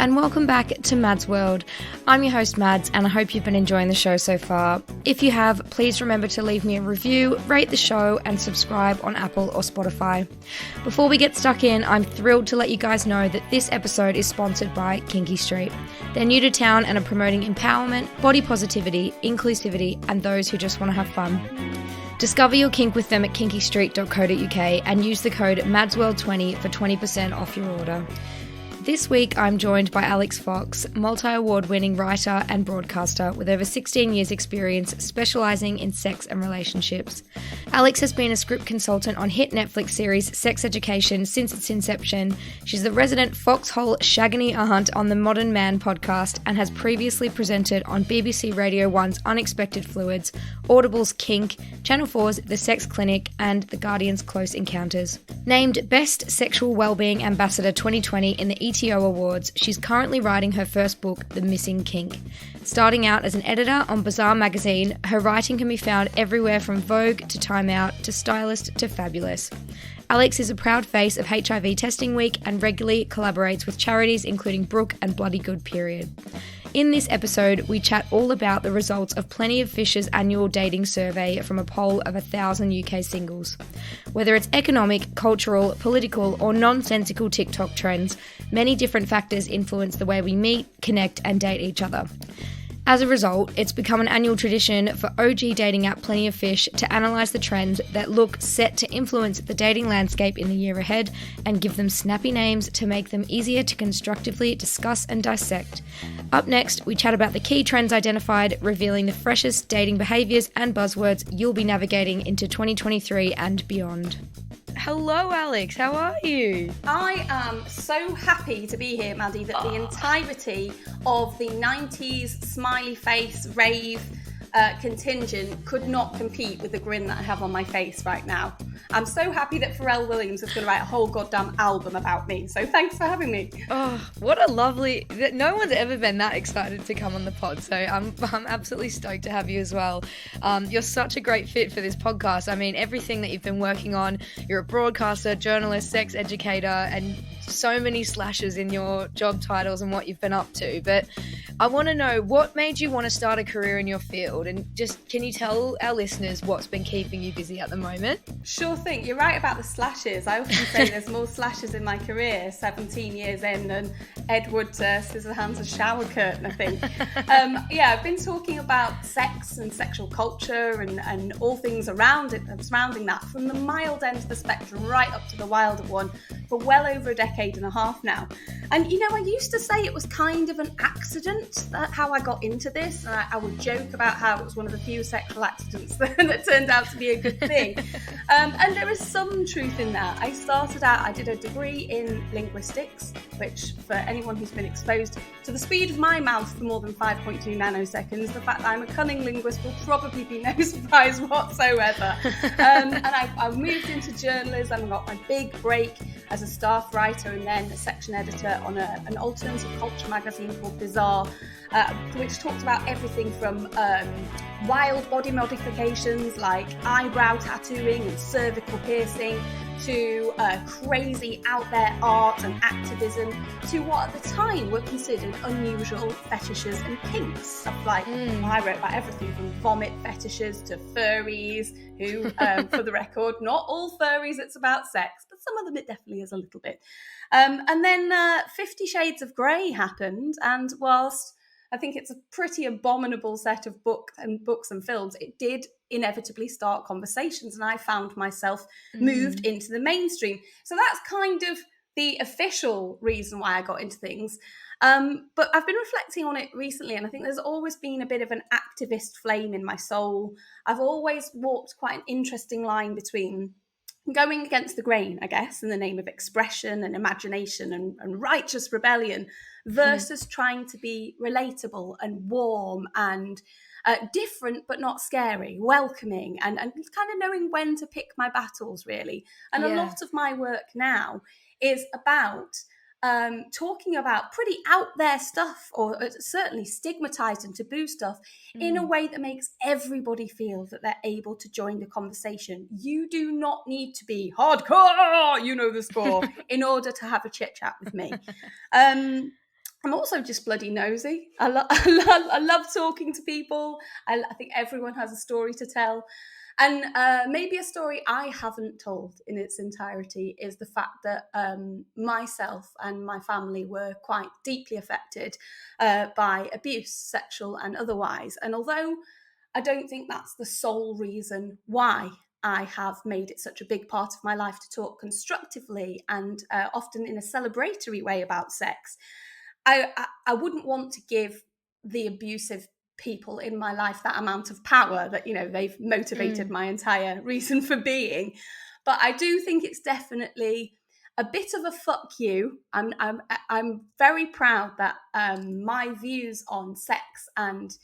and welcome back to Mads World. I'm your host Mads, and I hope you've been enjoying the show so far. If you have, please remember to leave me a review, rate the show, and subscribe on Apple or Spotify. Before we get stuck in, I'm thrilled to let you guys know that this episode is sponsored by Kinky Street. They're new to town and are promoting empowerment, body positivity, inclusivity, and those who just want to have fun. Discover your kink with them at kinkystreet.co.uk and use the code MadsWorld20 for 20% off your order. This week, I'm joined by Alix Fox, multi-award-winning writer and broadcaster with over 16 years' experience specialising in sex and relationships. Alix has been a script consultant on hit Netflix series Sex Education since its inception. She's the resident Foxhole Shagony Aunt on the Modern Mann podcast and has previously presented on BBC Radio 1's Unexpected Fluids, Audible's Kink, Channel 4's The Sex Clinic, and The Guardian's Close Encounters. Named Best Sexual Wellbeing Ambassador 2020 in the ETO Awards, she's currently writing her first book, The Missing Kink. Starting out as an editor on Bazaar magazine, her writing can be found everywhere from Vogue to Time Out to Stylist to Fabulous. Alix is a proud face of HIV Testing Week and regularly collaborates with charities including Brook and Bloody Good Period. In this episode, we chat all about the results of Plenty of Fish's annual dating survey from a poll of 1,000 UK singles. Whether it's economic, cultural, political, or nonsensical TikTok trends, many different factors influence the way we meet, connect, and date each other. As a result, it's become an annual tradition for OG dating app Plenty of Fish to analyse the trends that look set to influence the dating landscape in the year ahead and give them snappy names to make them easier to constructively discuss and dissect. Up next, we chat about the key trends identified, revealing the freshest dating behaviours and buzzwords you'll be navigating into 2023 and beyond. Hello, Alix. How are you? I am so happy to be here, Maddie, that the entirety of the 90s smiley face rave contingent could not compete with the grin that I have on my face right now. I'm so happy that Pharrell Williams is going to write a whole goddamn album about me. So thanks for having me. Oh, what a lovely... No one's ever been that excited to come on the pod, so I'm absolutely stoked to have you as well. You're such a great fit for this podcast. I mean, everything that you've been working on, you're a broadcaster, journalist, sex educator, and so many slashes in your job titles and what you've been up to. But I want to know, what made you want to start a career in your field? And just, can you tell our listeners what's been keeping you busy at the moment? Sure thing. You're right about the slashes. I often say there's more slashes in my career, 17 years in, than Edward Scissorhands' shower curtain, I think. I've been talking about sex and sexual culture and all things around it and surrounding that, from the mild end of the spectrum right up to the wilder one, for well over a decade and a half now. And, you know, I used to say it was kind of an accident, how I got into this. And I would joke about how it was one of the few sexual accidents that turned out to be a good thing. And there is some truth in that. I started out, I did a degree in linguistics, which for anyone who's been exposed to the speed of my mouth for more than 5.2 nanoseconds, the fact that I'm a cunning linguist will probably be no surprise whatsoever. And I moved into journalism and got my big break as a staff writer and then a section editor on an alternative culture magazine called Bizarre, which talked about everything from wild body modifications like eyebrow tattooing and cervical piercing to crazy out there art and activism, to what at the time were considered unusual fetishes and kinks. Stuff like, I wrote about everything from vomit fetishes to furries, who, for the record, not all furries, it's about sex, but some of them it definitely is a little bit. And then 50 Shades of Grey happened, and whilst I think it's a pretty abominable set of books and films, it did inevitably start conversations, and I found myself moved into the mainstream. So that's kind of the official reason why I got into things. But I've been reflecting on it recently, and I think there's always been a bit of an activist flame in my soul. I've always walked quite an interesting line between going against the grain, I guess, in the name of expression and imagination and righteous rebellion, versus trying to be relatable and warm and different but not scary, welcoming, and kind of knowing when to pick my battles, really. And a lot of my work now is about talking about pretty out there stuff, or certainly stigmatized and taboo stuff, in a way that makes everybody feel that they're able to join the conversation. You do not need to be hardcore, you know the score, in order to have a chit chat with me. I'm also just bloody nosy. I love talking to people. I think everyone has a story to tell. And maybe a story I haven't told in its entirety is the fact that myself and my family were quite deeply affected by abuse, sexual and otherwise. And although I don't think that's the sole reason why I have made it such a big part of my life to talk constructively and often in a celebratory way about sex, I wouldn't want to give the abusive people in my life that amount of power that, you know, they've motivated my entire reason for being. But I do think it's definitely a bit of a fuck you. I'm very proud that my views on sex and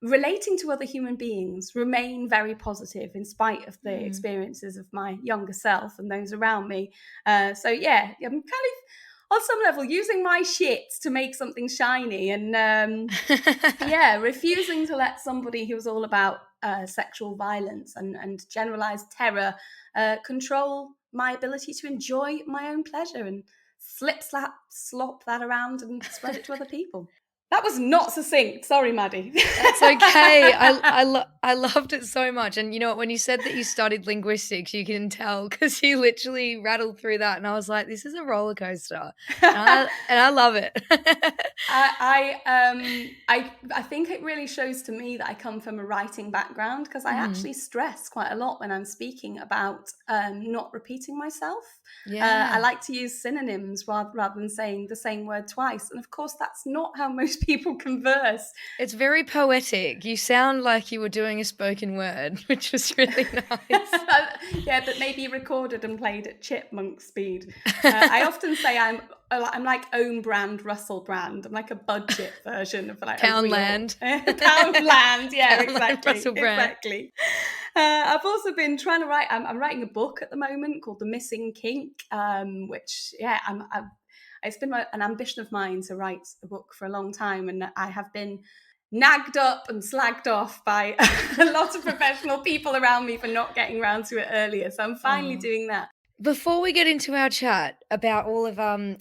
relating to other human beings remain very positive in spite of the experiences of my younger self and those around me. So yeah, I'm kind of on some level using my shit to make something shiny and yeah, refusing to let somebody who's all about sexual violence and generalized terror control my ability to enjoy my own pleasure and slop that around and spread it to other people. That was not succinct. Sorry, Maddie. That's okay. I loved it so much. And you know what, when you said that you studied linguistics, you can tell because you literally rattled through that. And I was like, this is a roller coaster. And I love it. I think it really shows to me that I come from a writing background because I actually stress quite a lot when I'm speaking about not repeating myself. Yeah. I like to use synonyms rather than saying the same word twice. And of course, that's not how most people converse. It's very poetic. You sound like you were doing a spoken word, which was really nice. Yeah, but maybe recorded and played at chipmunk speed. I often say I'm like own brand Russell Brand. I'm like a budget version of like Poundland. Poundland. Yeah, exactly. Russell Brand. Exactly. I've also been trying to write. I'm writing a book at the moment called The Missing Kink, which it's been an ambition of mine to write a book for a long time, and I have been nagged up and slagged off by a lot of professional people around me for not getting around to it earlier. So I'm finally doing that. Before we get into our chat about all of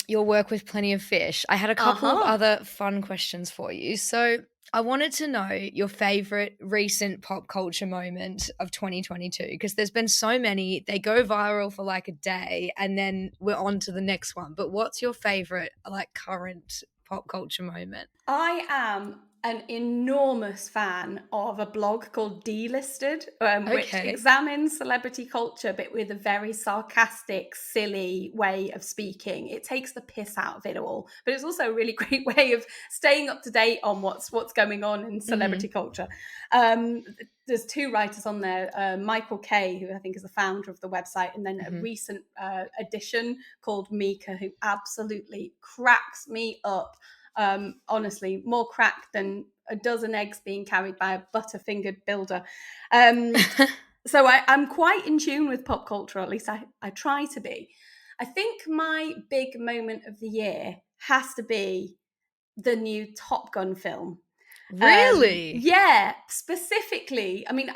your work with Plenty of Fish, I had a couple of other fun questions for you. So I wanted to know your favorite recent pop culture moment of 2022, because there's been so many. They go viral for like a day and then we're on to the next one. But what's your favorite like current pop culture moment? I am an enormous fan of a blog called Delisted, which examines celebrity culture, but with a very sarcastic, silly way of speaking. It takes the piss out of it all, but it's also a really great way of staying up to date on what's going on in celebrity culture. There's two writers on there, Michael Kay, who I think is the founder of the website, and then a recent addition called Mika, who absolutely cracks me up. Honestly, more crack than a dozen eggs being carried by a butterfingered builder. So I'm quite in tune with pop culture, at least I try to be. I think my big moment of the year has to be the new Top Gun film. Really? Yeah, specifically. I mean,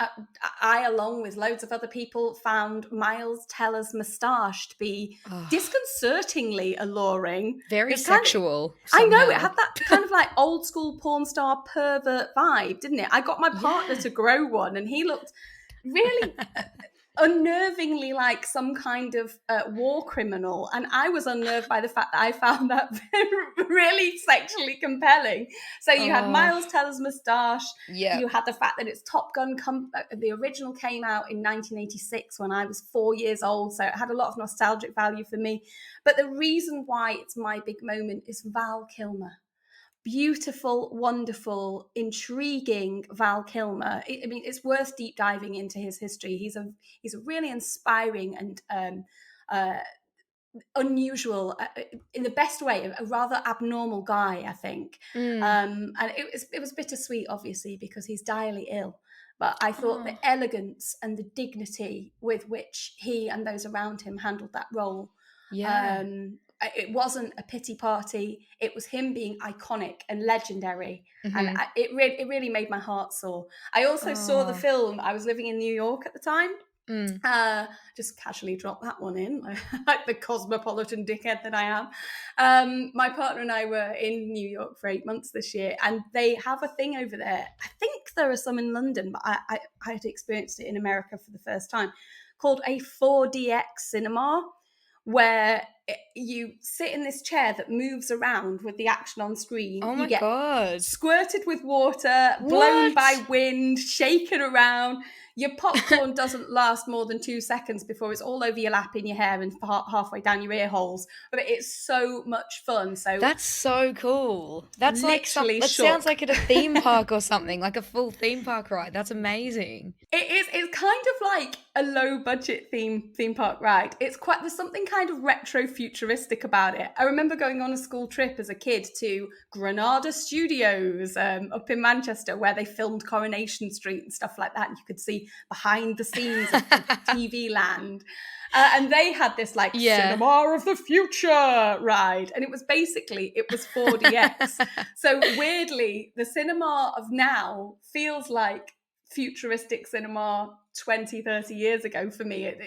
I, along with loads of other people, found Miles Teller's moustache to be disconcertingly alluring. Very sexual. I know, it had that kind of like old school porn star pervert vibe, didn't it? I got my partner to grow one and he looked really unnervingly like some kind of war criminal, and I was unnerved by the fact that I found that really sexually compelling. So you had Miles Teller's moustache, you had the fact that it's Top Gun, the original came out in 1986 when I was 4 years old, so it had a lot of nostalgic value for me. But the reason why it's my big moment is Val Kilmer. Beautiful, wonderful, intriguing Val Kilmer. I mean, it's worth deep diving into his history. He's a really inspiring and unusual, in the best way, a rather abnormal guy, I think. And it was bittersweet, obviously, because he's direly ill. But I thought the elegance and the dignity with which he and those around him handled that role. It wasn't a pity party. It was him being iconic and legendary. And it really made my heart sore. I also saw the film. I was living in New York at the time. Just casually drop that one in, like the cosmopolitan dickhead that I am. My partner and I were in New York for 8 months this year, and they have a thing over there. I think there are some in London, but I had experienced it in America for the first time, called a 4DX cinema, where you sit in this chair that moves around with the action on screen. Oh my you get God. squirted with water, blown by wind, shaken around. Your popcorn doesn't last more than 2 seconds before it's all over your lap, in your hair, and halfway down your ear holes. But it's so much fun. So that's so cool. That's literally that sounds like at a theme park or something, like a full theme park ride. That's amazing. It is. It's kind of like a low budget theme park ride. There's something kind of retro futuristic about it. I remember going on a school trip as a kid to Granada Studios up in Manchester, where they filmed Coronation Street and stuff like that. And you could see behind the scenes of TV land. And they had this cinema of the future ride. And it was 4DX. So weirdly, the cinema of now feels like futuristic cinema 20-30 years ago for me. It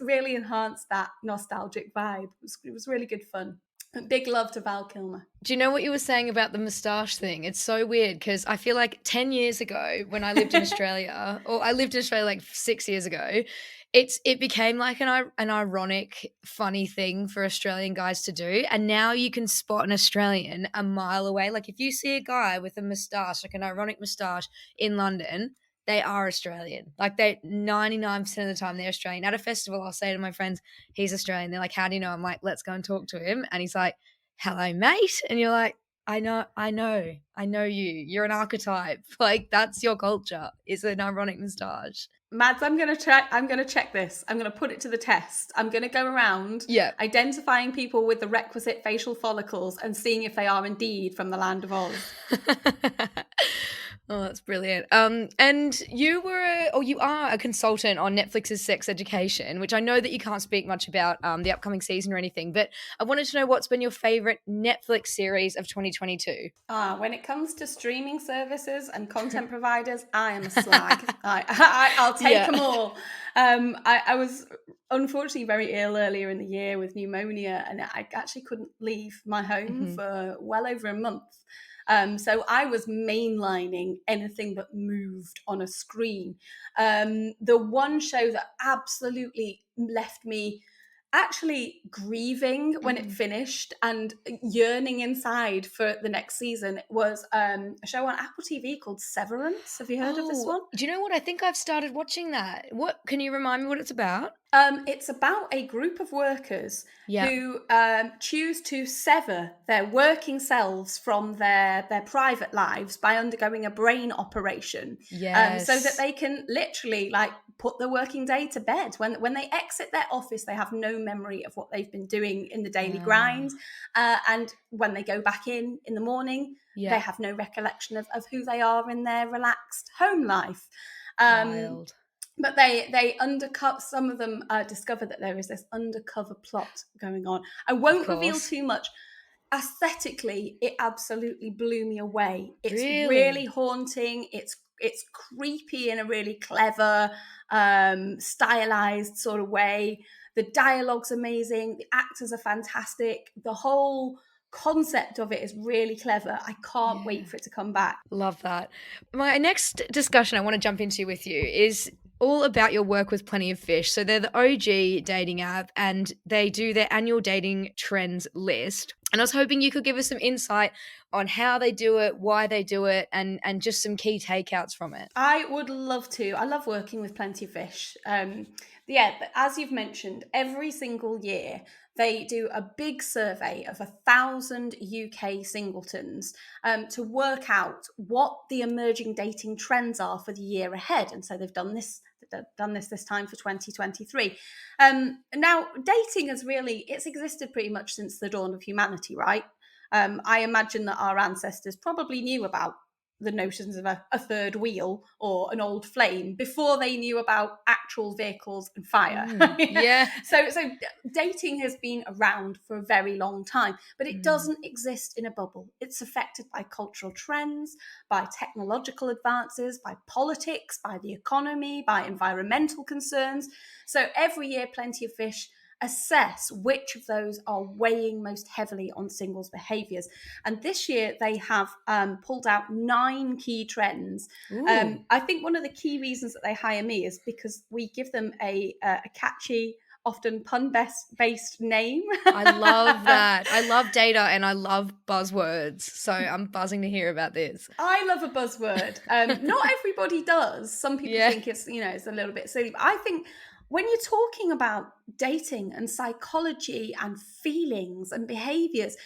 really enhanced that nostalgic vibe. It was really good fun. Big love to Val Kilmer. Do you know what you were saying about the moustache thing? It's so weird because I feel like 10 years ago when I lived in Australia, or I lived in Australia like 6 years ago, it became like an ironic, funny thing for Australian guys to do. And now you can spot an Australian a mile away. Like if you see a guy with a moustache, like an ironic moustache in London, they are Australian. Like 99% of the time they're Australian. At a festival, I'll say to my friends, he's Australian. They're like, how do you know? I'm like, let's go and talk to him. And he's like, hello, mate. And you're like, I know you. You're an archetype. Like that's your culture. It's an ironic moustache. Mads, I'm gonna check this. I'm gonna put it to the test. I'm gonna go around identifying people with the requisite facial follicles and seeing if they are indeed from the land of Oz. Oh, that's brilliant. And you are a consultant on Netflix's Sex Education, which I know that you can't speak much about the upcoming season or anything, but I wanted to know what's been your favorite Netflix series of 2022. When it comes to streaming services and content providers, I am a slag. I'll take them all. I was unfortunately very ill earlier in the year with pneumonia, and I actually couldn't leave my home for well over a month. So I was mainlining anything that moved on a screen. The one show that absolutely left me actually grieving when it finished and yearning inside for the next season was a show on Apple TV called Severance. Have you heard of this one? Do you know what? I think I've started watching that. What? Can you remind me what it's about? It's about a group of workers who choose to sever their working selves from their private lives by undergoing a brain operation. Yes. So that they can literally put the working day to bed. When they exit their office, they have no memory of what they've been doing in the daily grind. And when they go back in the morning, they have no recollection of who they are in their relaxed home life. Wild. But they undercut, some of them discover that there is this undercover plot going on. I won't reveal too much. Aesthetically, it absolutely blew me away. It's really haunting. It's creepy in a really clever, stylized sort of way. The dialogue's amazing. The actors are fantastic. The whole concept of it is really clever. I can't wait for it to come back. Love that. My next discussion I want to jump into with you is all about your work with Plenty of Fish. So they're the OG dating app and they do their annual dating trends list. And I was hoping you could give us some insight on how they do it, why they do it, and just some key takeouts from it. I would love to. I love working with Plenty of Fish. As you've mentioned, every single year they do a big survey of 1,000 UK singletons to work out what the emerging dating trends are for the year ahead. And so they've done this time for 2023. Now, dating it's existed pretty much since the dawn of humanity, right? I imagine that our ancestors probably knew about the notions of a third wheel or an old flame before they knew about actual vehicles and fire. Yeah. So dating has been around for a very long time, but it doesn't exist in a bubble. It's affected by cultural trends, by technological advances, by politics, by the economy, by environmental concerns. So every year, Plenty of Fish assess which of those are weighing most heavily on singles' behaviours. And this year they have pulled out 9 key trends. I think one of the key reasons that they hire me is because we give them a catchy, often pun-based name. I love that. I love data and I love buzzwords. So I'm buzzing to hear about this. I love a buzzword. Not everybody does. Some people think it's a little bit silly. But I think when you're talking about dating and psychology and feelings and behaviors,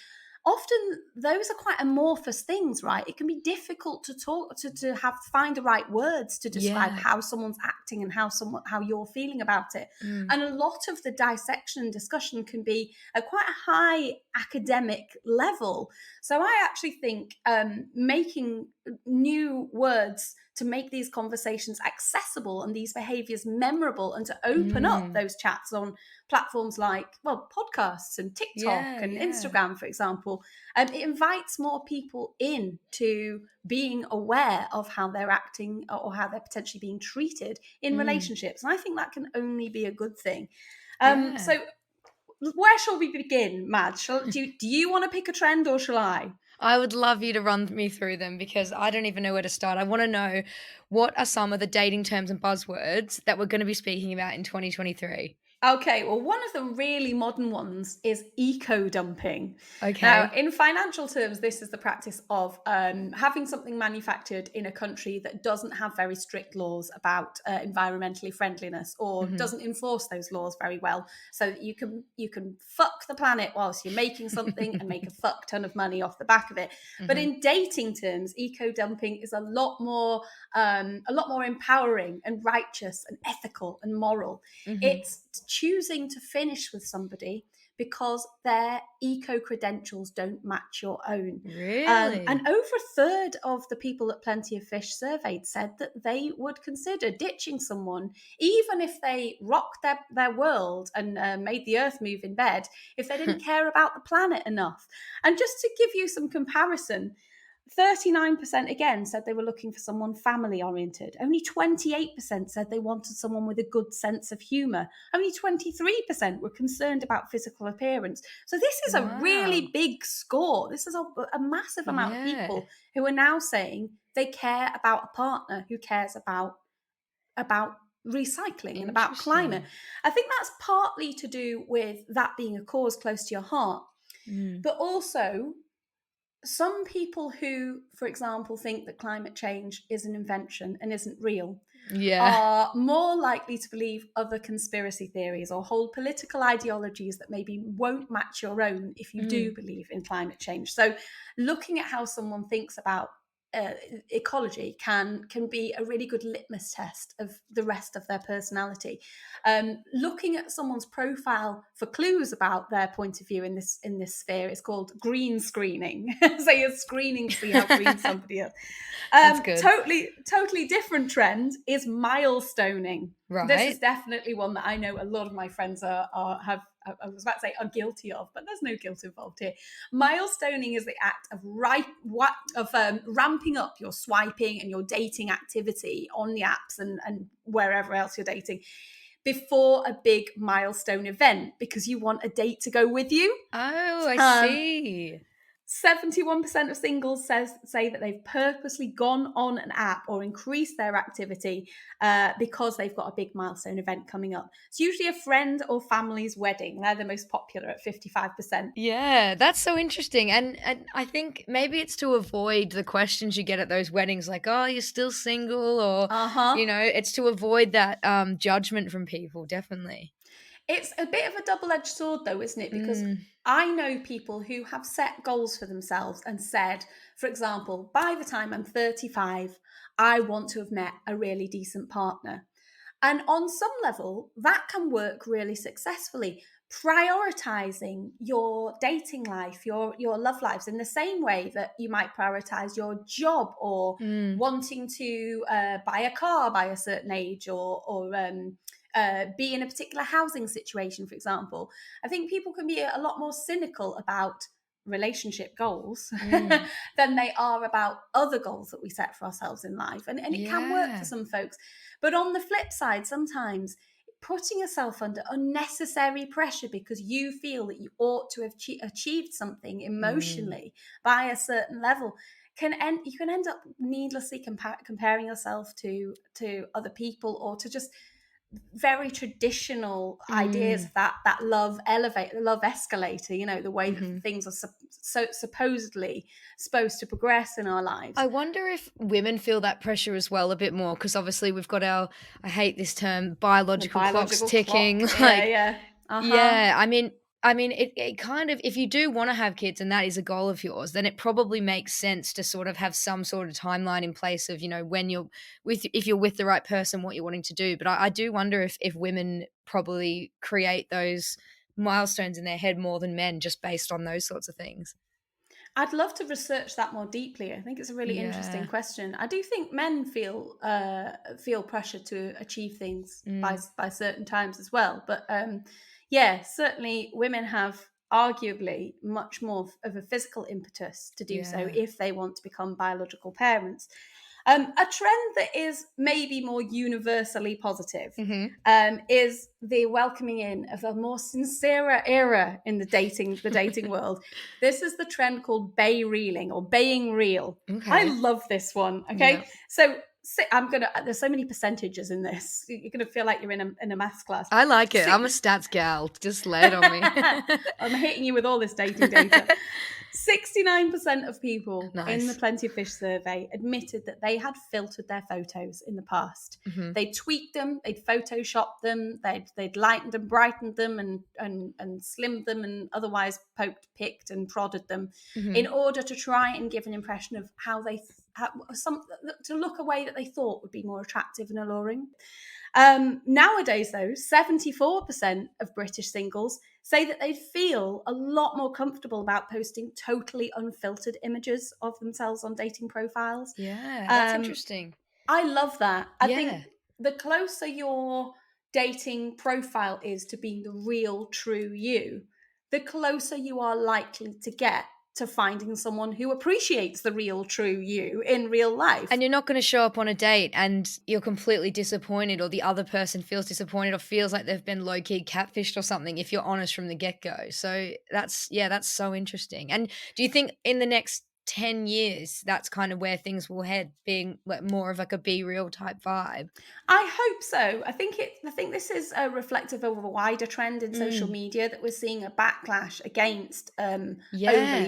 often those are quite amorphous things, right? It can be difficult to talk to find the right words to describe how someone's acting and how you're feeling about it. And a lot of the dissection and discussion can be at quite a high academic level. So I actually think making new words to make these conversations accessible and these behaviors memorable, and to open up those chats on platforms like, podcasts and TikTok and Instagram, for example. It invites more people in to being aware of how they're acting or how they're potentially being treated in relationships. And I think that can only be a good thing. So where shall we begin, Mad? Do you want to pick a trend or shall I? I would love you to run me through them because I don't even know where to start. I want to know, what are some of the dating terms and buzzwords that we're going to be speaking about in 2023? Okay, well, one of the really modern ones is eco-dumping. Okay. Now, in financial terms, this is the practice of having something manufactured in a country that doesn't have very strict laws about environmentally friendliness, or doesn't enforce those laws very well, so that you can fuck the planet whilst you're making something and make a fuck ton of money off the back of it. But in dating terms, eco-dumping is a lot more empowering and righteous and ethical and moral. It's choosing to finish with somebody because their eco credentials don't match your own. Really? And over a third of the people at Plenty of Fish surveyed said that they would consider ditching someone, even if they rocked their world and made the earth move in bed, if they didn't care about the planet enough. And just to give you some comparison, 39% again said they were looking for someone family-oriented. Only 28% said they wanted someone with a good sense of humour. Only 23% were concerned about physical appearance. So this is a really big score. This is a massive amount of people who are now saying they care about a partner who cares about recycling and about climate. I think that's partly to do with that being a cause close to your heart, but also some people who, for example, think that climate change is an invention and isn't real are more likely to believe other conspiracy theories or hold political ideologies that maybe won't match your own if you do believe in climate change. So looking at how someone thinks about ecology can be a really good litmus test of the rest of their personality. Looking at someone's profile for clues about their point of view in this sphere is called green screening. So you're screening to see how green somebody is. That's good. Totally different trend is milestoning. Right. This is definitely one that I know a lot of my friends are guilty of, but there's no guilt involved here. Milestoning is the act of ramping up your swiping and your dating activity on the apps and wherever else you're dating before a big milestone event, because you want a date to go with you. Oh, I see. 71% of singles say that they've purposely gone on an app or increased their activity because they've got a big milestone event coming up. It's usually a friend or family's wedding. They're the most popular at 55%. Yeah, that's so interesting. And I think maybe it's to avoid the questions you get at those weddings, like, oh, you're still single, or, it's to avoid that judgment from people, definitely. It's a bit of a double-edged sword, though, isn't it? Because I know people who have set goals for themselves and said, for example, by the time I'm 35, I want to have met a really decent partner. And on some level, that can work really successfully, prioritizing your dating life, your love lives, in the same way that you might prioritize your job, or wanting to buy a car by a certain age, or be in a particular housing situation, for example. I think people can be a lot more cynical about relationship goals than they are about other goals that we set for ourselves in life. And it can work for some folks. But on the flip side, sometimes putting yourself under unnecessary pressure because you feel that you ought to have achieved something emotionally by a certain level you can end up needlessly comparing yourself to other people, or to just very traditional ideas of that love escalator, you know, the way that things are so supposedly supposed to progress in our lives. I wonder if women feel that pressure as well a bit more, because obviously we've got our, I hate this term, biological clocks ticking. Clock. Yeah, I mean, it kind of, if you do want to have kids and that is a goal of yours, then it probably makes sense to sort of have some sort of timeline in place of, you know, when if you're with the right person, what you're wanting to do. But I do wonder if women probably create those milestones in their head more than men, just based on those sorts of things. I'd love to research that more deeply. I think it's a really interesting question. I do think men feel pressure to achieve things by certain times as well. But certainly women have arguably much more of a physical impetus to do so if they want to become biological parents. A trend that is maybe more universally positive is the welcoming in of a more sincerer era in the dating world. This is the trend called bay reeling, or baying real. Okay. I love this one. Okay, yeah. So there's so many percentages in this. You're gonna feel like you're in a maths class. I like it. I'm a stats gal. Just lay it on me. I'm hitting you with all this dating data. 69% of people in the Plenty of Fish survey admitted that they had filtered their photos in the past. They'd tweaked them, they'd photoshopped them, they'd lightened and brightened them, and slimmed them, and otherwise poked, picked and prodded them in order to try and give an impression of to look a way that they thought would be more attractive and alluring. Nowadays, though, 74% of British singles say that they feel a lot more comfortable about posting totally unfiltered images of themselves on dating profiles. Yeah, that's interesting. I love that. I think the closer your dating profile is to being the real, true you, the closer you are likely to get to finding someone who appreciates the real, true you in real life. And you're not going to show up on a date and you're completely disappointed, or the other person feels disappointed or feels like they've been low-key catfished or something, if you're honest from the get-go. So that's so interesting. And do you think in the next 10 years that's kind of where things will head, being more of like a Be Real type vibe? I hope so. I think this is reflective of a wider trend in social media, that we're seeing a backlash against overly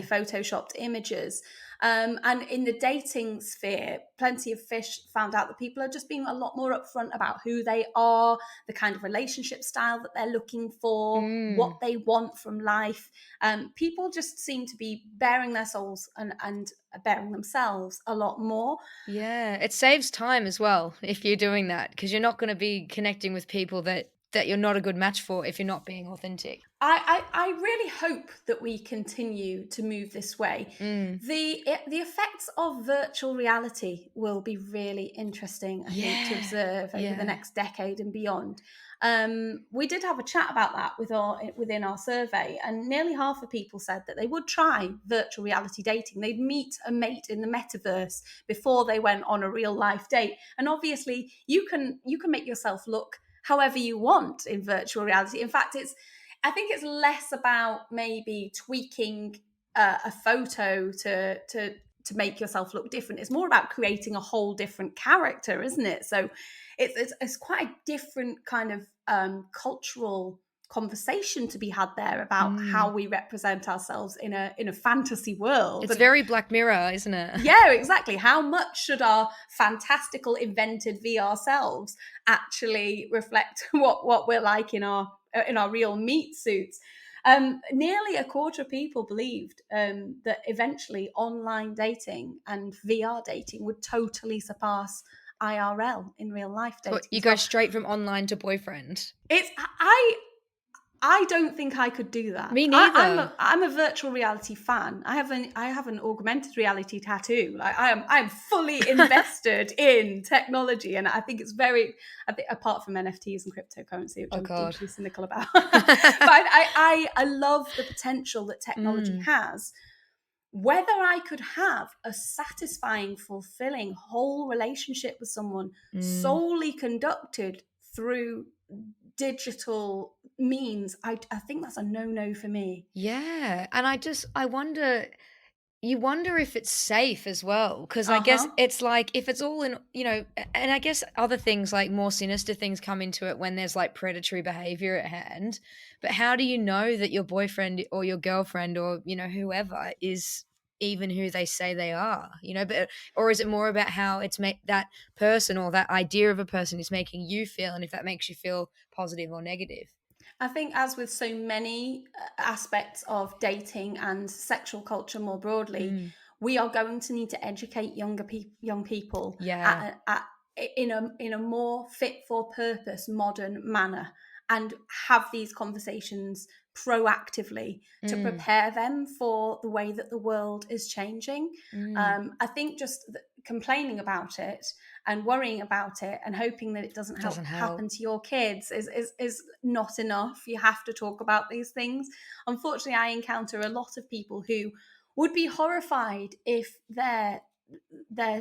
photoshopped images. And in the dating sphere, Plenty of Fish found out that people are just being a lot more upfront about who they are, the kind of relationship style that they're looking for, what they want from life. People just seem to be bearing their souls and bearing themselves a lot more. Yeah, it saves time as well if you're doing that, because you're not going to be connecting with people that you're not a good match for if you're not being authentic. I really hope that we continue to move this way. The effects of virtual reality will be really interesting, I think, to observe over the next decade and beyond. We did have a chat about that within our survey, and nearly half of people said that they would try virtual reality dating. They'd meet a mate in the metaverse before they went on a real life date. And obviously, you can make yourself look however you want in virtual reality. In fact, I think it's less about maybe tweaking a photo to make yourself look different. It's more about creating a whole different character, isn't it? So it's quite a different kind of cultural conversation to be had there about how we represent ourselves in a fantasy world. It's very Black Mirror, isn't it? Yeah, exactly. How much should our fantastical invented VR selves actually reflect what we're like in our real meat suits? Nearly a quarter of people believed that eventually online dating and VR dating would totally surpass IRL in real life dating. So you go straight from online to boyfriend. I don't think I could do that. Me neither. I'm a virtual reality fan. I have an augmented reality tattoo. Like I'm fully invested in technology, and I think it's apart from NFTs and cryptocurrency, which I'm deeply cynical about. But I love the potential that technology has. Whether I could have a satisfying, fulfilling whole relationship with someone solely conducted through digital means, I think that's a no for me. Yeah. And I wonder, you wonder if it's safe as well, because I guess it's like, if it's all in, and I guess other things, like more sinister things, come into it when there's like predatory behavior at hand. But how do you know that your boyfriend or your girlfriend or whoever is even who they say they are? Or is it more about how it's that person or that idea of a person is making you feel, and if that makes you feel positive or negative? I think, as with so many aspects of dating and sexual culture more broadly, we are going to need to educate young people in a more fit for purpose, modern manner, and have these conversations proactively to prepare them for the way that the world is changing. I think just complaining about it and worrying about it and hoping that it doesn't happen to your kids is not enough. You have to talk about these things. Unfortunately, I encounter a lot of people who would be horrified if their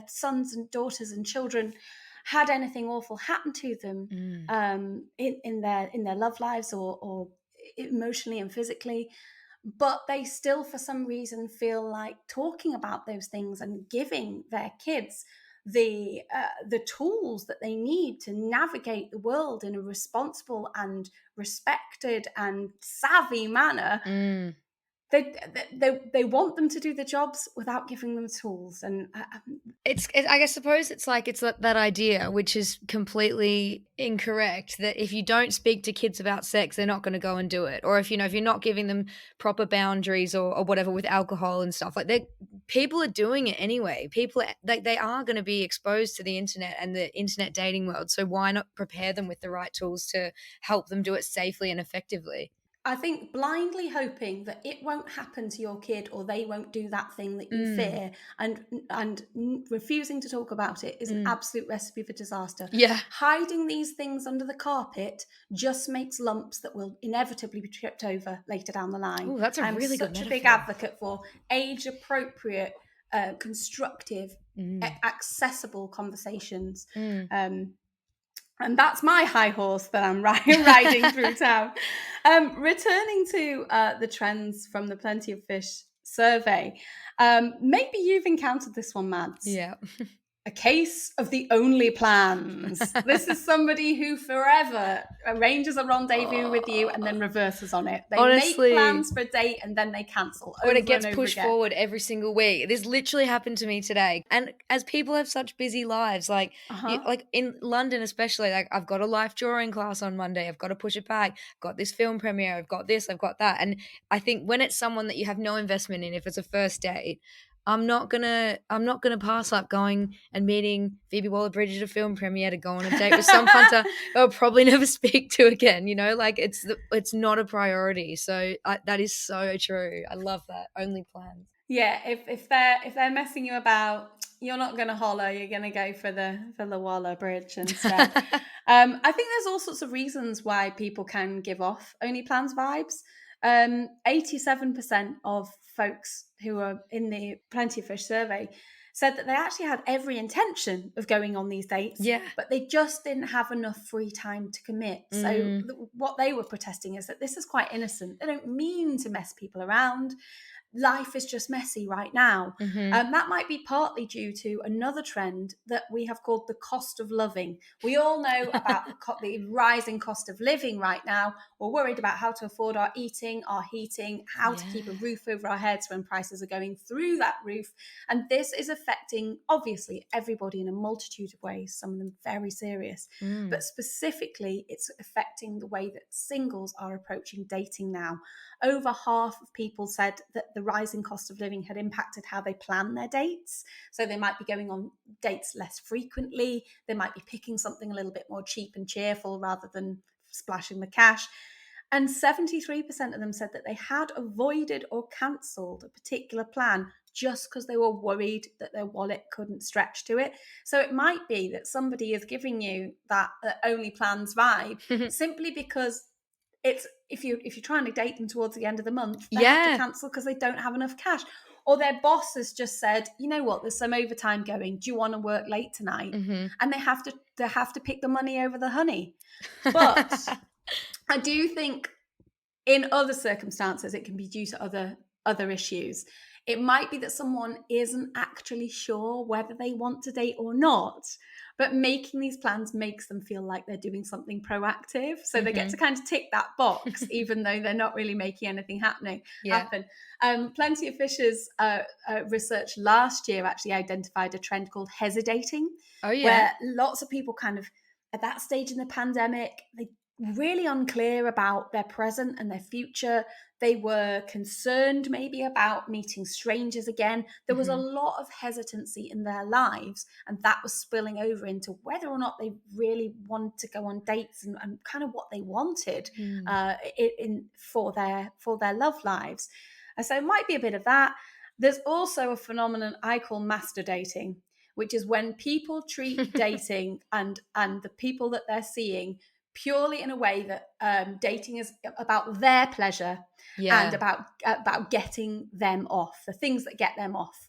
sons and daughters and children had anything awful happen to them in their love lives or emotionally and physically, but they still for some reason feel like talking about those things and giving their kids the tools that they need to navigate the world in a responsible and respected and savvy manner. They want them to do the jobs without giving them tools, and I suppose it's like, it's that idea, which is completely incorrect, that if you don't speak to kids about sex, they're not going to go and do it. Or if you're not giving them proper boundaries or whatever with alcohol and stuff, like people are doing it anyway. People, they are going to be exposed to the internet and the internet dating world. So why not prepare them with the right tools to help them do it safely and effectively? I think blindly hoping that it won't happen to your kid or they won't do that thing that you fear and refusing to talk about it is an absolute recipe for disaster. Yeah. Hiding these things under the carpet just makes lumps that will inevitably be tripped over later down the line. Oh, that's a really good metaphor. I'm such a big advocate for age-appropriate, constructive, accessible conversations. And that's my high horse that I'm riding through town. Returning to the trends from the Plenty of Fish survey, maybe you've encountered this one, Mads. Yeah. A case of the only plans. This is somebody who forever arranges a rendezvous with you and then reverses on it. They Honestly, make plans for a date and then they cancel. When it gets pushed forward every single week. This literally happened to me today. And as people have such busy lives, like in London especially, like I've got a life drawing class on Monday. I've got to push it back. I've got this film premiere. I've got this. I've got that. And I think when it's someone that you have no investment in, if it's a first date, I'm not gonna pass up going and meeting Phoebe Waller-Bridge at a film premiere to go on a date with some hunter I'll probably never speak to again. Like it's not a priority. So that is so true. I love that. Only plans. Yeah, if they're messing you about, you're not going to holler. You're going to go for the Waller-Bridge instead. I think there's all sorts of reasons why people can give off only plans vibes. 87% of folks who are in the Plenty of Fish survey said that they actually had every intention of going on these dates, but they just didn't have enough free time to commit. So what they were protesting is that this is quite innocent. They don't mean to mess people around. Life is just messy right now. That might be partly due to another trend that we have called the cost of loving. We all know about the rising cost of living right now. We're worried about how to afford our eating, our heating, how to keep a roof over our heads when prices are going through that roof. And this is affecting, obviously, everybody in a multitude of ways, some of them very serious. But specifically, it's affecting the way that singles are approaching dating now. Over half of people said that the rising cost of living had impacted how they plan their dates. So they might be going on dates less frequently. They might be picking something a little bit more cheap and cheerful rather than splashing the cash. And 73% of them said that they had avoided or cancelled a particular plan just because they were worried that their wallet couldn't stretch to it. So it might be that somebody is giving you that only plans vibe simply because it's if you're trying to date them towards the end of the month, they have to cancel because they don't have enough cash. Or their boss has just said, you know what, there's some overtime going. Do you want to work late tonight? And they have to pick the money over the honey. But I do think in other circumstances, it can be due to other issues. It might be that someone isn't actually sure whether they want to date or not, but making these plans makes them feel like they're doing something proactive. So they get to kind of tick that box, even though they're not really making anything happen. Plenty of Fish's research last year actually identified a trend called hesidating, where lots of people kind of at that stage in the pandemic, they really unclear about their present and their future. They were concerned maybe about meeting strangers again. There was a lot of hesitancy in their lives, and that was spilling over into whether or not they really wanted to go on dates and kind of what they wanted for their love lives. And so it might be a bit of that. There's also a phenomenon I call master dating, which is when people treat dating and the people that they're seeing purely in a way that dating is about their pleasure and about getting them off, the things that get them off.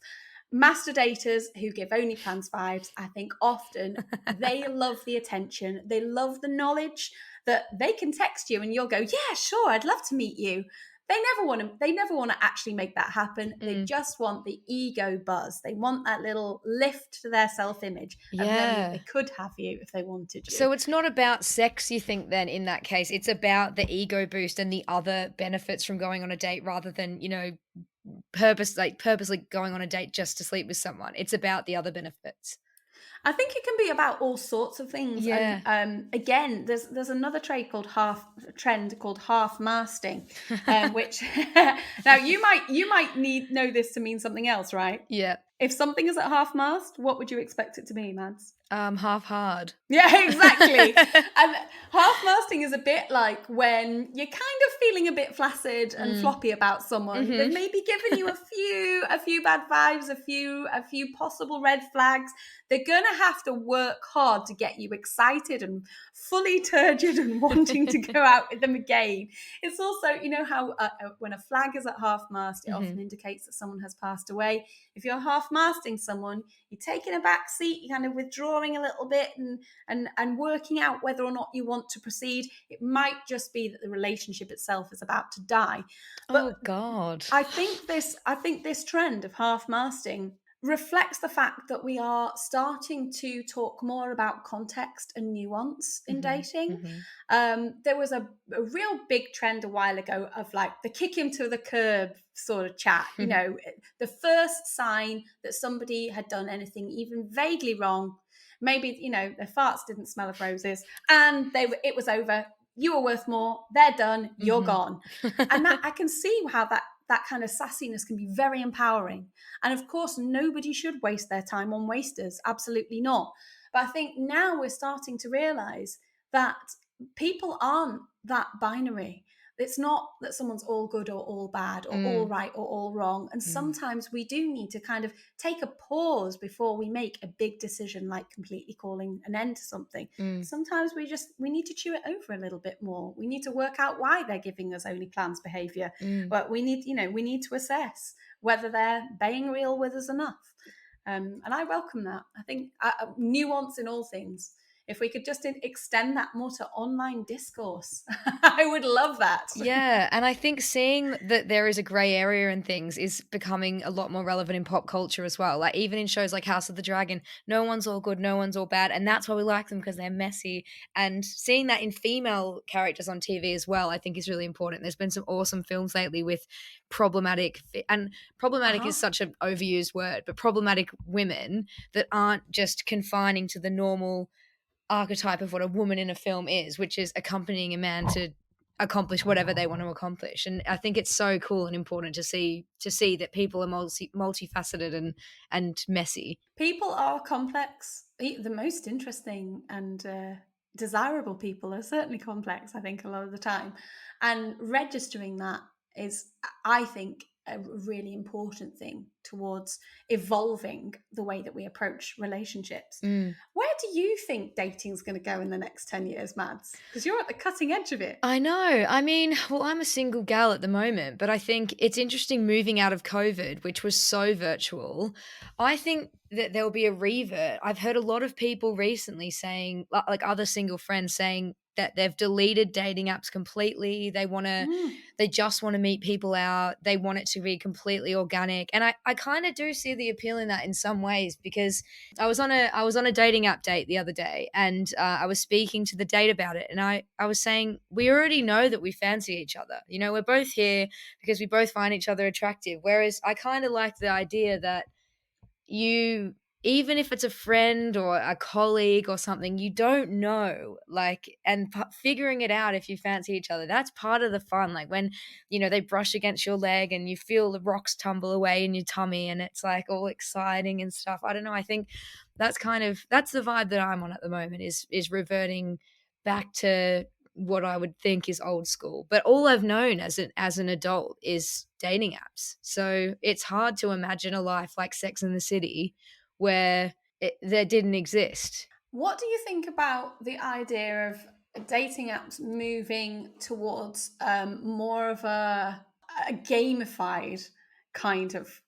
Master daters who give only plans vibes, I think often they love the attention. They love the knowledge that they can text you and you'll go, yeah, sure, I'd love to meet you. They never want to actually make that happen. They just want the ego buzz. They want that little lift to their self-image. And then they could have you if they wanted you. So it's not about sex, you think, then, in that case. It's about the ego boost and the other benefits from going on a date rather than, purposely going on a date just to sleep with someone. It's about the other benefits. I think it can be about all sorts of things. Yeah. And again, there's another trend called Halfmasting, which now you might know this to mean something else, right? Yeah. If something is at half mast, what would you expect it to be, Mads? Half hard. Yeah, exactly. And half-masting is a bit like when you're kind of feeling a bit flaccid and floppy about someone. They've maybe given you a few bad vibes, a few possible red flags. They're gonna have to work hard to get you excited and fully turgid and wanting to go out with them again. It's also, you know how when a flag is at half-mast, it often indicates that someone has passed away. If you're half-masting someone, you're taking a back seat, you're kind of withdrawing a little bit and working out whether or not you want to proceed. It might just be that the relationship itself is about to die. But oh God. I think this trend of half-masting reflects the fact that we are starting to talk more about context and nuance in dating. There was a real big trend a while ago of like the kick him to the curb sort of chat. You know, the first sign that somebody had done anything even vaguely wrong, maybe, you know, their farts didn't smell of roses and it was over. You were worth more. They're done. You're gone. And that I can see how that kind of sassiness can be very empowering. And of course, nobody should waste their time on wasters. Absolutely not. But I think now we're starting to realize that people aren't that binary. It's not that someone's all good or all bad or all right or all wrong. And sometimes we do need to kind of take a pause before we make a big decision, like completely calling an end to something. Sometimes we need to chew it over a little bit more. We need to work out why they're giving us only plans behavior. But we need to assess whether they're being real with us enough. And I welcome that. I think nuance in all things. If we could just extend that more to online discourse, I would love that. Yeah, and I think seeing that there is a grey area in things is becoming a lot more relevant in pop culture as well. Like even in shows like House of the Dragon, no one's all good, no one's all bad, and that's why we like them, because they're messy. And seeing that in female characters on TV as well, I think is really important. There's been some awesome films lately with problematic is such an overused word, but problematic women that aren't just confining to the normal archetype of what a woman in a film is, which is accompanying a man to accomplish whatever they want to accomplish. And I think it's so cool and important to see that people are multifaceted and messy. People are complex. The most interesting and desirable people are certainly complex, I think, a lot of the time. And registering that is, I think, a really important thing towards evolving the way that we approach relationships. Where do you think dating's going to go in the next 10 years, Mads? Because you're at the cutting edge of it. I know. I mean, well, I'm a single gal at the moment, but I think it's interesting moving out of COVID, which was so virtual. I think that there'll be a revert. I've heard a lot of people recently saying, like other single friends saying that they've deleted dating apps completely. They just want to meet people out. They want it to be completely organic. And I kind of do see the appeal in that in some ways, because I was on a dating app date the other day, and I was speaking to the date about it, and I was saying, we already know that we fancy each other. You know, we're both here because we both find each other attractive. Whereas I kind of like the idea that you, even if it's a friend or a colleague or something, you don't know, like, and figuring it out if you fancy each other, that's part of the fun. Like when, you know, they brush against your leg and you feel the rocks tumble away in your tummy and it's like all exciting and stuff. I don't know. I think that's the vibe that I'm on at the moment, is reverting back to what I would think is old school. But all I've known as an adult is dating apps. So it's hard to imagine a life like Sex and the City where there didn't exist. What do you think about the idea of dating apps moving towards more of a gamified kind of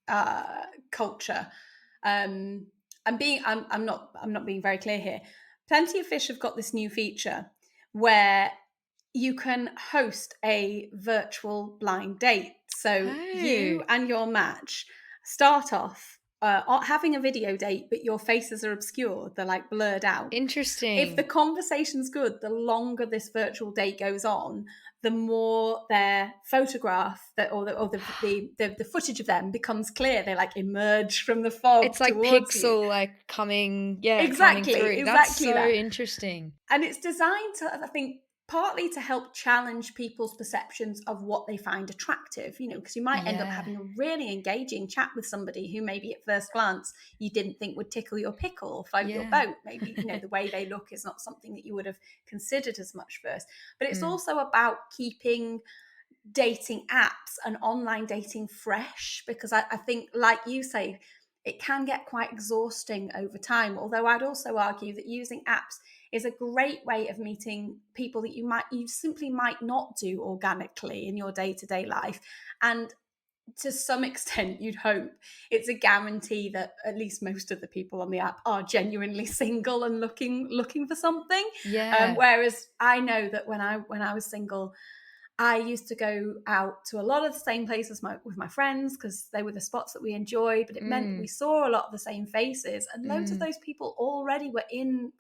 culture? I'm not being very clear here. Plenty of Fish have got this new feature where you can host a virtual blind date. So you and your match start off having a video date, but your faces are obscured. They're like blurred out. Interesting. If the conversation's good, the longer this virtual date goes on, the more their photograph or the footage of them becomes clear. They like emerge from the fog. It's like pixel, you. Like coming, exactly, coming through. Exactly That's so that. interesting. And it's designed to, I think, partly to help challenge people's perceptions of what they find attractive, you know, because you might end up having a really engaging chat with somebody who maybe at first glance you didn't think would tickle your pickle or float your boat. Maybe, you know, the way they look is not something that you would have considered as much first. But it's also about keeping dating apps and online dating fresh, because I think, like you say, it can get quite exhausting over time. Although I'd also argue that using apps is a great way of meeting people that you simply might not do organically in your day-to-day life. And to some extent, you'd hope it's a guarantee that at least most of the people on the app are genuinely single and looking for something. Whereas I know that when I was single, I used to go out to a lot of the same places with my friends because they were the spots that we enjoyed, but it meant that we saw a lot of the same faces, and loads of those people already were in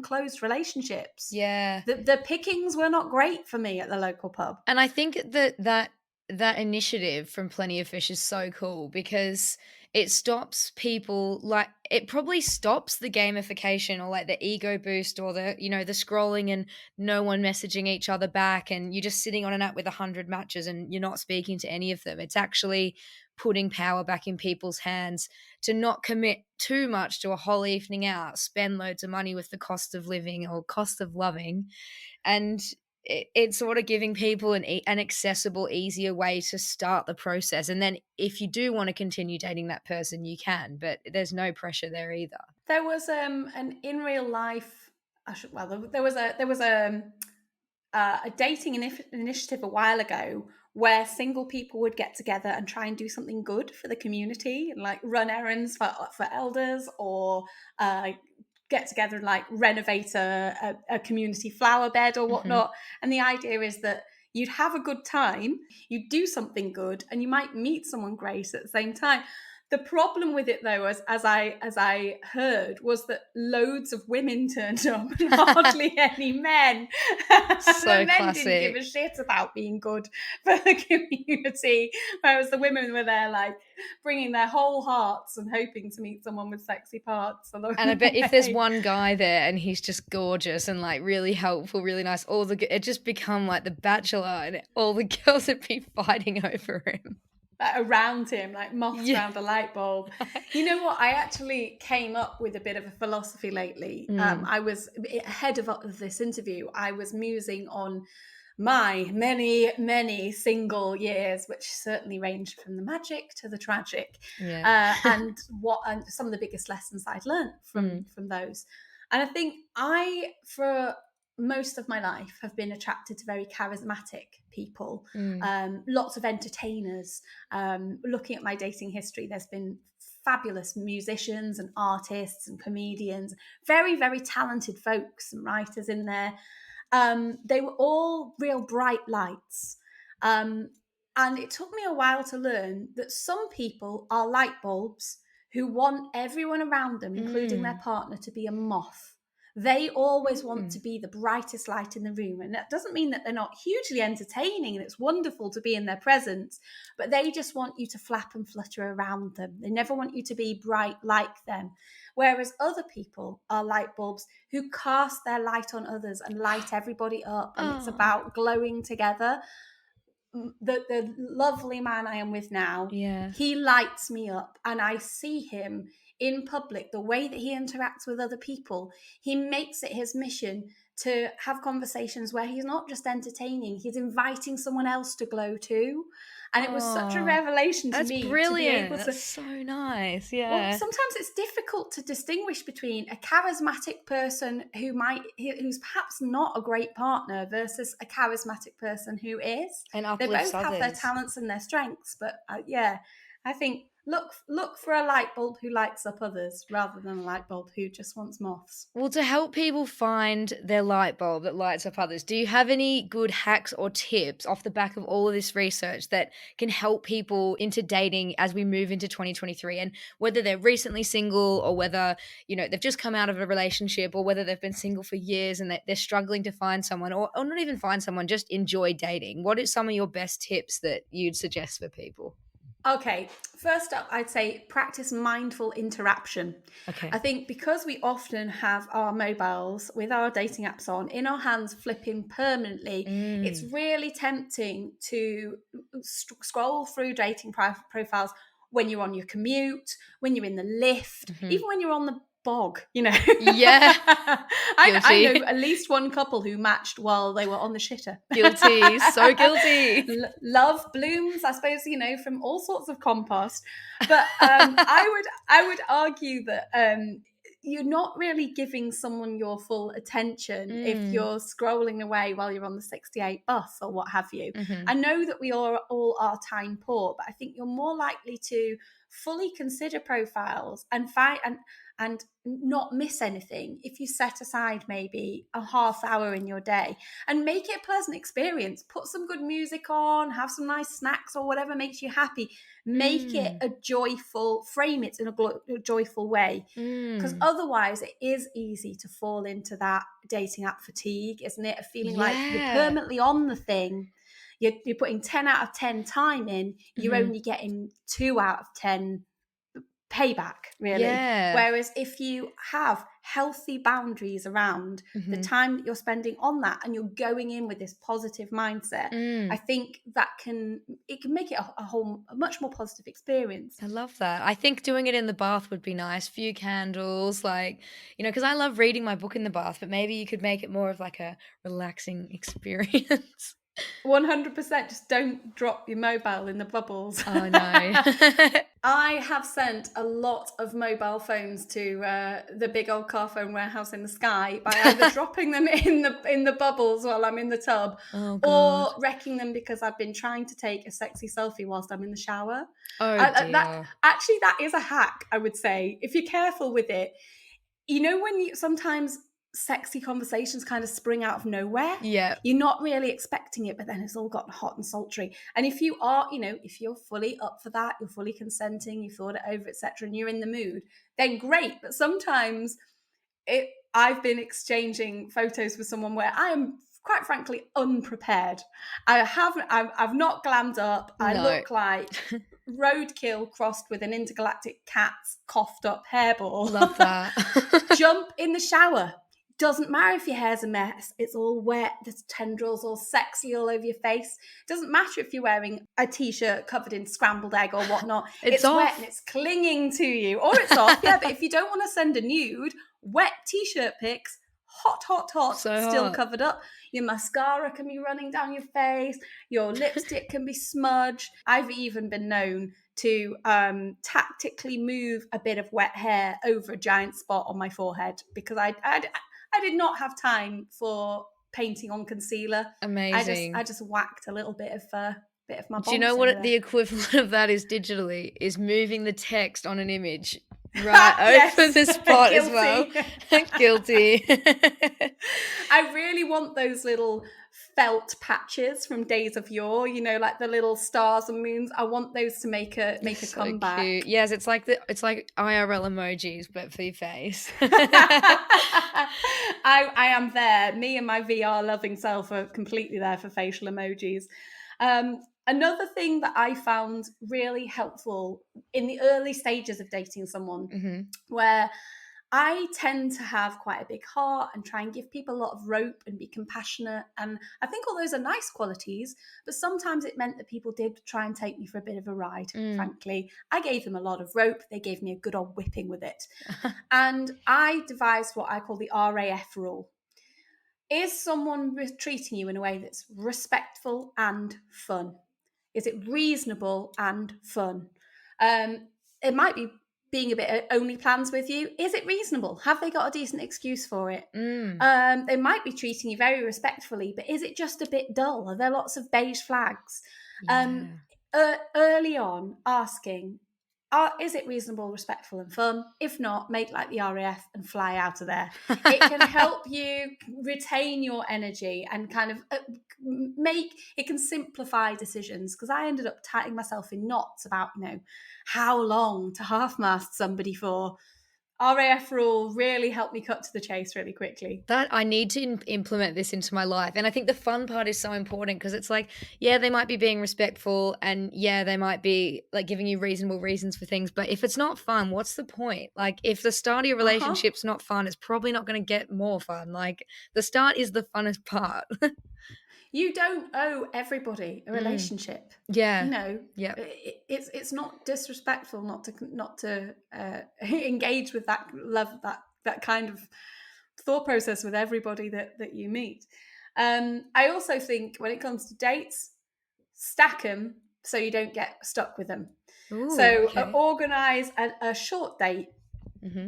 closed relationships. The pickings were not great for me at the local pub. And I think that initiative from Plenty of Fish is so cool, because it stops people, like, it probably stops the gamification or like the ego boost or the, you know, the scrolling and no one messaging each other back and you're just sitting on an app with 100 matches and you're not speaking to any of them. It's actually putting power back in people's hands to not commit too much to a whole evening out, spend loads of money with the cost of living or cost of loving, and it's sort of giving people an accessible, easier way to start the process. And then if you do want to continue dating that person, you can, but there's no pressure there either. There was an in real life, there was a dating initiative a while ago where single people would get together and try and do something good for the community, and like run errands for elders, or get together and like renovate a community flower bed or whatnot. And the idea is that you'd have a good time, you'd do something good, and you might meet someone great at the same time. The problem with it, though, as I heard, was that loads of women turned up and hardly any men. So the men classic. Didn't give a shit about being good for the community, whereas the women were there, like, bringing their whole hearts and hoping to meet someone with sexy parts. And I bet if there's one guy there and he's just gorgeous and like really helpful, really nice, it just become like The Bachelor, and all the girls would be fighting over him. around him, like moths around a light bulb. You know what? I actually came up with a bit of a philosophy lately. I was ahead of this interview. I was musing on my many single years, which certainly ranged from the magic to the tragic, and some of the biggest lessons I'd learned from those. And I think for most of my life, have been attracted to very charismatic people, lots of entertainers. Looking at my dating history, there's been fabulous musicians and artists and comedians, very, very talented folks and writers in there. They were all real bright lights. And it took me a while to learn that some people are light bulbs who want everyone around them, including their partner, to be a moth. They always want to be the brightest light in the room. And that doesn't mean that they're not hugely entertaining and it's wonderful to be in their presence, but they just want you to flap and flutter around them. They never want you to be bright like them. Whereas other people are light bulbs who cast their light on others and light everybody up. And it's about glowing together. The lovely man I am with now, he lights me up, and I see him in public, the way that he interacts with other people. He makes it his mission to have conversations where he's not just entertaining, he's inviting someone else to glow too. And it was such a revelation to me. That's brilliant. To be able that's so nice. Well, sometimes it's difficult to distinguish between a charismatic person who's perhaps not a great partner versus a charismatic person who is. And they both others. have their talents and their strengths, but I think look for a light bulb who lights up others rather than a light bulb who just wants moths. Well, to help people find their light bulb that lights up others, do you have any good hacks or tips off the back of all of this research that can help people into dating as we move into 2023? And whether they're recently single or whether, they've just come out of a relationship, or whether they've been single for years and they're struggling to find someone, or not even find someone, just enjoy dating. What are some of your best tips that you'd suggest for people? Okay, first up, I'd say practice mindful interaction. Okay. I think because we often have our mobiles with our dating apps on in our hands flipping permanently, it's really tempting to scroll through dating profiles when you're on your commute, when you're in the lift, even when you're on the bog, Yeah. I know at least one couple who matched while they were on the shitter. Guilty. So guilty. Love blooms, I suppose, from all sorts of compost. But I would argue that you're not really giving someone your full attention if you're scrolling away while you're on the 68 bus or what have you. I know that we all are time poor, but I think you're more likely to fully consider profiles and not miss anything if you set aside maybe a half hour in your day and make it a pleasant experience. Put some good music on, have some nice snacks or whatever makes you happy. Make it a joyful, frame it in a joyful way, because otherwise it is easy to fall into that dating app fatigue, isn't it? A feeling like you're permanently on the thing. You're putting 10 out of 10 time in, you're only getting 2 out of 10 payback, really. Whereas if you have healthy boundaries around the time that you're spending on that, and you're going in with this positive mindset, I think that can make it a much more positive experience. I love that. I think doing it in the bath would be nice. Few candles, because I love reading my book in the bath, but maybe you could make it more of like a relaxing experience. 100%. Just don't drop your mobile in the bubbles. Oh no. I have sent a lot of mobile phones to the big old car phone warehouse in the sky by either dropping them in the bubbles while I'm in the tub, or wrecking them because I've been trying to take a sexy selfie whilst I'm in the shower. Oh dear. That is a hack, I would say, if you're careful with it. When sometimes sexy conversations kind of spring out of nowhere. Yeah. You're not really expecting it, but then it's all gotten hot and sultry. And if you are, if you're fully up for that, you're fully consenting, you've thought it over, etc., and you're in the mood, then great. But sometimes I've been exchanging photos with someone where I am quite frankly unprepared. I've not glammed up. I look like roadkill crossed with an intergalactic cat's coughed up hairball. Love that. Jump in the shower. Doesn't matter if your hair's a mess, it's all wet, there's tendrils all sexy all over your face. Doesn't matter if you're wearing a t-shirt covered in scrambled egg or whatnot. It's wet and it's clinging to you. Or it's off, yeah, but if you don't want to send a nude, wet t-shirt pics, hot, So still hot. covered up. Your mascara can be running down your face, your lipstick can be smudged. I've even been known to tactically move a bit of wet hair over a giant spot on my forehead because I did not have time for painting on concealer. Amazing. I just whacked a little bit of my. Do you know what the equivalent of that is digitally? Is moving the text on an image right over the spot as well. Guilty. I really want those little felt patches from days of yore, you know, like the little stars and moons. I want those to make a so comeback. Cute. Yes, it's like IRL emojis but for your face. I am there. Me and my VR loving self are completely there for facial emojis. Another thing that I found really helpful in the early stages of dating someone, where I tend to have quite a big heart and try and give people a lot of rope and be compassionate. And I think all those are nice qualities, but sometimes it meant that people did try and take me for a bit of a ride, frankly. I gave them a lot of rope. They gave me a good old whipping with it. And I devised what I call the RAF Role. Is someone treating you in a way that's respectful and fun? Is it reasonable and fun? It might be being a bit only plans with you. Is it reasonable? Have they got a decent excuse for it? They might be treating you very respectfully, but is it just a bit dull? Are there lots of beige flags? Early on, asking, is it reasonable, respectful and fun? If not, make like the RAF and fly out of there. It can help you retain your energy and kind of it can simplify decisions, because I ended up tying myself in knots about, you know, how long to half-mast somebody for. RAF Rule really helped me cut to the chase really quickly. That I need to implement this into my life. And I think the fun part is so important, because it's like, yeah, they might be being respectful and yeah, they might be like giving you reasonable reasons for things. But if it's not fun, what's the point? Like if the start of your relationship's not fun, it's probably not going to get more fun. Like the start is the funnest part. You don't owe everybody a relationship. Yeah. You know, it's not disrespectful not to engage with that love, that kind of thought process with everybody that you meet. I also think when it comes to dates, stack them so you don't get stuck with them. Organize a short date.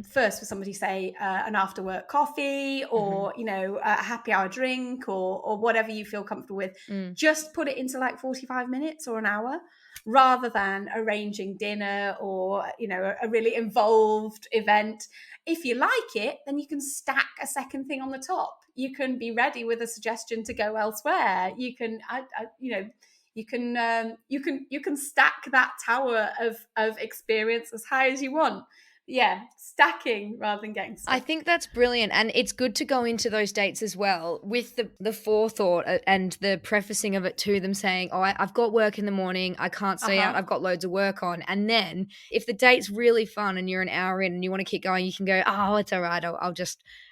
First with somebody, say an after work coffee or you know, a happy hour drink or whatever you feel comfortable with. Just put it into like 45 minutes or an hour, rather than arranging dinner or, you know, a really involved event. If you like it, then you can stack a second thing on the top. You can be ready with a suggestion to go elsewhere. You can you can stack that tower of experience as high as you want. Yeah, stacking rather than getting stuck. I think that's brilliant. And it's good to go into those dates as well with the forethought and the prefacing of it to them, saying, oh, I've got work in the morning, I can't stay out, I've got loads of work on. And then if the date's really fun and you're an hour in and you want to keep going, you can go, oh, it's all right,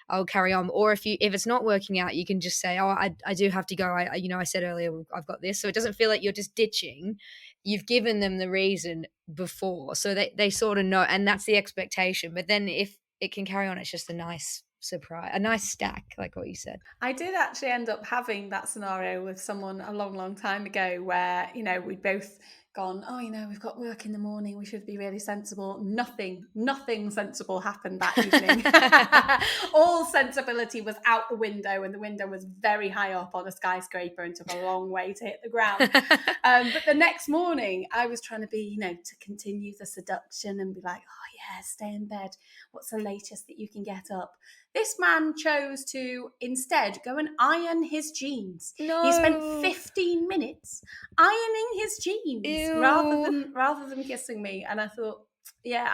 I'll carry on. Or if it's not working out, you can just say, oh, I do have to go. I said earlier, I've got this. So it doesn't feel like you're just ditching. You've given them the reason before, so they sort of know, and that's the expectation. But then if it can carry on, it's just a nice surprise, a nice stack, like what you said. I did actually end up having that scenario with someone a long, long time ago where, you know, we'd both gone, oh, you know, we've got work in the morning, we should be really sensible. Nothing sensible happened that evening. All sensibility was out the window, and the window was very high up on a skyscraper and took a long way to hit the ground. But the next morning I was trying to be, you know, to continue the seduction and be like, oh yeah, stay in bed. What's the latest that you can get up? This man chose to instead go and iron his jeans. No. He spent 15 minutes ironing his jeans rather than kissing me. And I thought, yeah,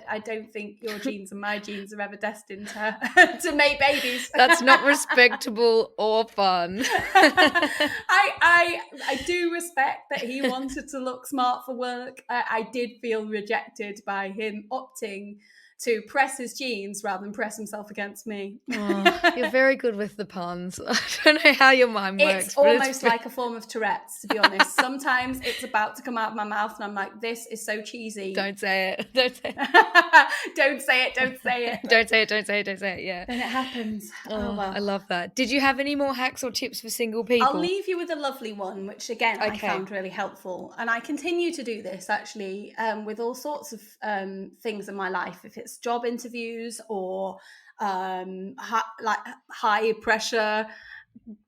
I don't think your jeans and my jeans are ever destined to make babies. That's not respectable or fun. I do respect that he wanted to look smart for work. I did feel rejected by him opting to press his jeans rather than press himself against me. Oh, you're very good with the puns. I don't know how your mind works. It's almost like a form of Tourette's, to be honest. Sometimes it's about to come out of my mouth and I'm like, this is so cheesy. Don't say it. Don't say it. Don't say it. Don't say it. Don't say it. Don't say it. Don't say it. Yeah. Then it happens. Oh, well. I love that. Did you have any more hacks or tips for single people? I'll leave you with a lovely one, which again, I found really helpful. And I continue to do this actually with all sorts of things in my life. If it's job interviews or high pressure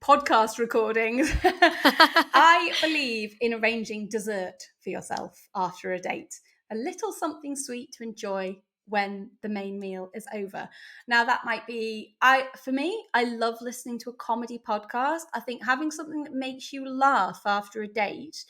podcast recordings, I believe in arranging dessert for yourself after a date. A little something sweet to enjoy when the main meal is over. Now that might be, for me, I love listening to a comedy podcast. I think having something that makes you laugh after a date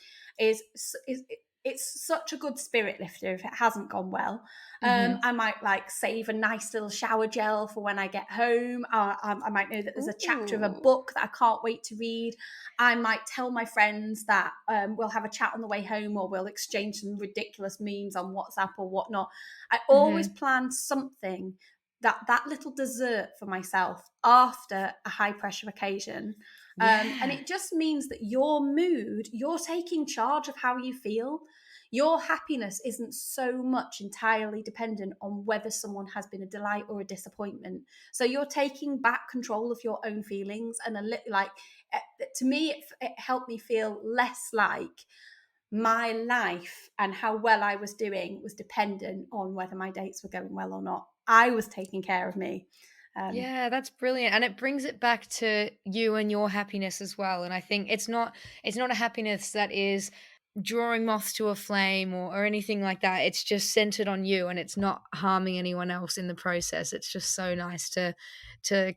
it's such a good spirit lifter if it hasn't gone well. I might save a nice little shower gel for when I get home. I might know that there's a chapter of a book that I can't wait to read. I might tell my friends that we'll have a chat on the way home, or we'll exchange some ridiculous memes on WhatsApp or whatnot. I always plan something, that little dessert for myself after a high pressure occasion. And it just means that your mood, you're taking charge of how you feel. Your happiness isn't so much entirely dependent on whether someone has been a delight or a disappointment. So you're taking back control of your own feelings. And to me, it helped me feel less like my life and how well I was doing was dependent on whether my dates were going well or not. I was taking care of me. Yeah, that's brilliant. And it brings it back to you and your happiness as well. And I think it's not a happiness that is drawing moths to a flame or anything like that. It's just centered on you, and it's not harming anyone else in the process. It's just so nice to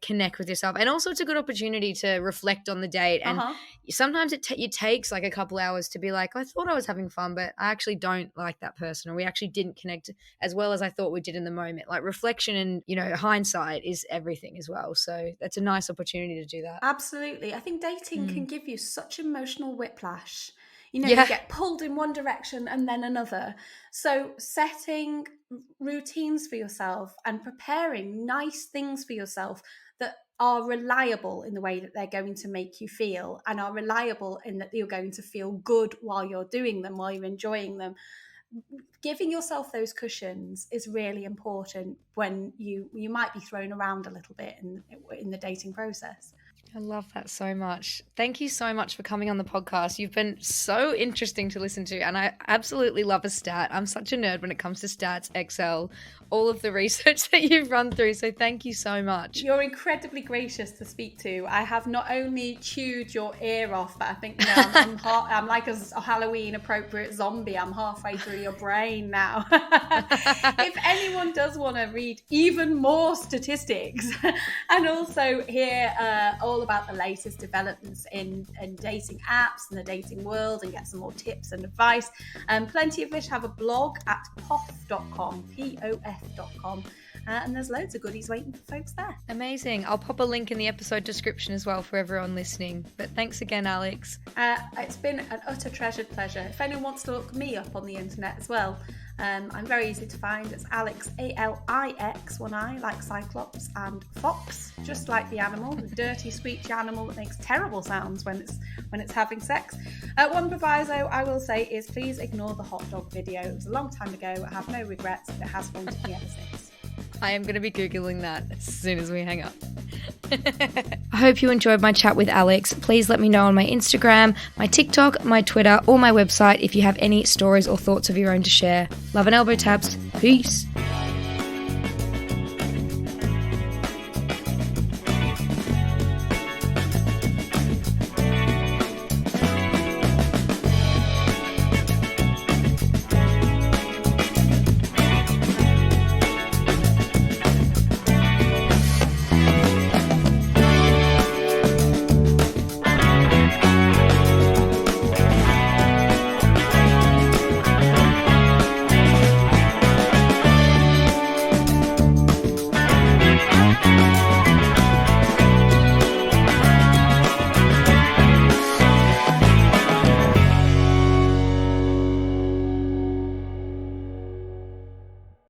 connect with yourself. And also it's a good opportunity to reflect on the date. And sometimes it takes like a couple hours to be like, I thought I was having fun, but I actually don't like that person, or we actually didn't connect as well as I thought we did in the moment. Like reflection and, hindsight is everything as well. So that's a nice opportunity to do that. Absolutely. I think dating can give you such emotional whiplash. You get pulled in one direction and then another. So setting routines for yourself and preparing nice things for yourself that are reliable in the way that they're going to make you feel, and are reliable in that you're going to feel good while you're doing them, while you're enjoying them. Giving yourself those cushions is really important when you might be thrown around a little bit in the dating process. I love that so much. Thank you so much for coming on the podcast. You've been so interesting to listen to, and I absolutely love a stat. I'm such a nerd when it comes to stats, Excel, all of the research that you've run through. So thank you so much. You're incredibly gracious to speak to. I have not only chewed your ear off, but I think I'm like a Halloween appropriate zombie. I'm halfway through your brain now. If anyone does want to read even more statistics and also hear all about the latest developments in dating apps and the dating world, and get some more tips and advice, Plenty of Fish have a blog at pof.com, POF.com, and there's loads of goodies waiting for folks there. Amazing. I'll pop a link in the episode description as well for everyone listening. But thanks again, Alix. It's been an utter treasured pleasure. If anyone wants to look me up on the internet as well, I'm very easy to find. It's Alix, ALIX, one I, like Cyclops, and Fox, just like the animal, the dirty, squeaky animal that makes terrible sounds when it's having sex. One proviso I will say is please ignore the hot dog video. It was a long time ago. I have no regrets, but it has haunted me ever since. I am going to be Googling that as soon as we hang up. I hope you enjoyed my chat with Alix. Please let me know on my Instagram, my TikTok, my Twitter, or my website if you have any stories or thoughts of your own to share. Love and elbow taps. Peace.